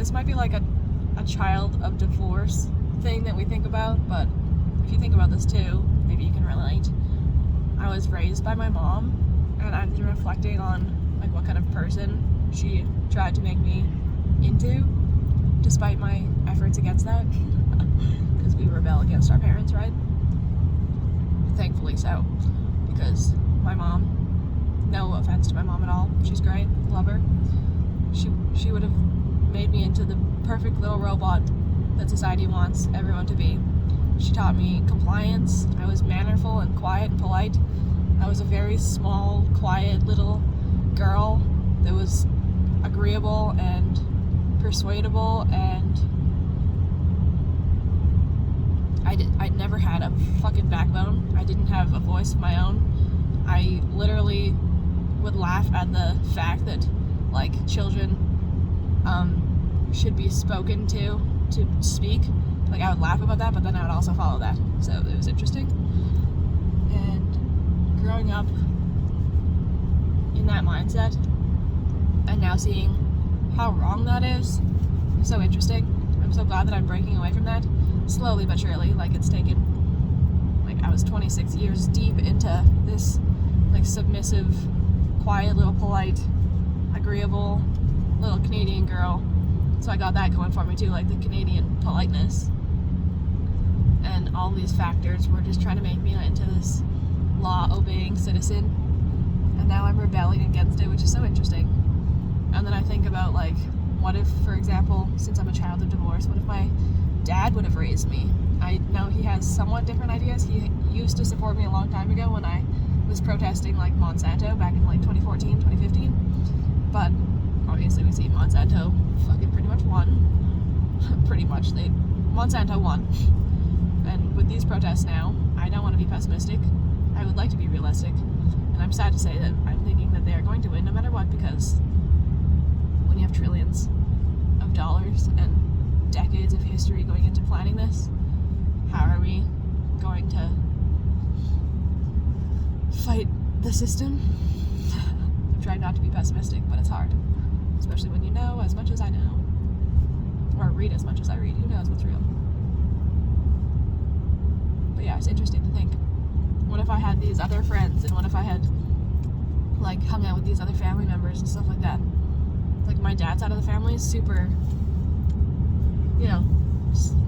this might be like a child of divorce thing that we think about, but if you think about this too, maybe you can relate. I was raised by my mom, and I'm reflecting on like what kind of person she tried to make me into, despite my efforts against that, because we rebel against our parents, right? Thankfully so, because my mom, no offense to my mom at all, she's great, love her. She would have made me into the perfect little robot that society wants everyone to be. She taught me compliance. I was mannerful and quiet and polite. I was a very small, quiet little girl that was agreeable and persuadable, and I never had a fucking backbone. I didn't have a voice of my own. I literally would laugh at the fact that like children should be spoken to speak. Like I would laugh about that, but then I would also follow that. So it was interesting. And growing up in that mindset and now seeing how wrong that is so interesting. I'm so glad that I'm breaking away from that slowly but surely. Like it's taken, like I was 26 years deep into this like submissive, quiet, little polite, agreeable little Canadian girl. So I got that going for me too, like the Canadian politeness. And all these factors were just trying to make me into this law-obeying citizen. And now I'm rebelling against it, which is so interesting. And then I think about like, what if, for example, since I'm a child of divorce, what if my dad would have raised me? I know he has somewhat different ideas. He used to support me a long time ago when I was protesting like Monsanto back in like 2014, 2015. But obviously we see Monsanto fucking pretty much won. Monsanto won. And with these protests now, I don't want to be pessimistic. I would like to be realistic. And I'm sad to say that I'm thinking that they are going to win no matter what, because when you have trillions of dollars and decades of history going into planning this, how are we going to fight the system? I'm trying not to be pessimistic, but it's hard. Especially when you know as much as I know. Or read as much as I read. Who knows what's real? But yeah, it's interesting to think. What if I had these other friends, and what if I had like hung out with these other family members and stuff like that? Like my dad's side of the family is super, you know,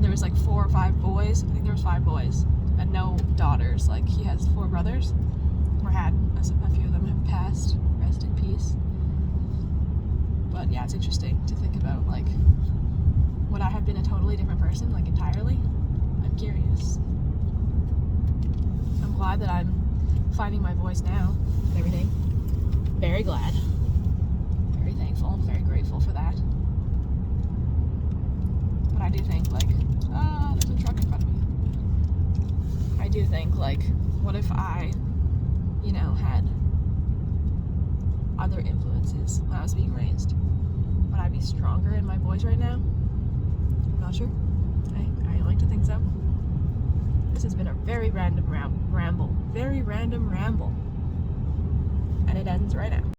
there was like 4 or 5 boys. I think there was 5 boys and no daughters. Like he has 4 brothers, or had. A few of them have passed. Rest in peace. But yeah, it's interesting to think about, like, would I have been a totally different person, like entirely? I'm curious. I'm glad that I'm finding my voice now and everything. Very glad. Very thankful. Very grateful for that. But I do think, like, there's a truck in front of me. I do think, like, what if I, you know, had other influences when I was being raised? Would I be stronger in my voice right now? I'm not sure. I like to think so. This has been a very random ramble. Very random ramble. And it ends right now.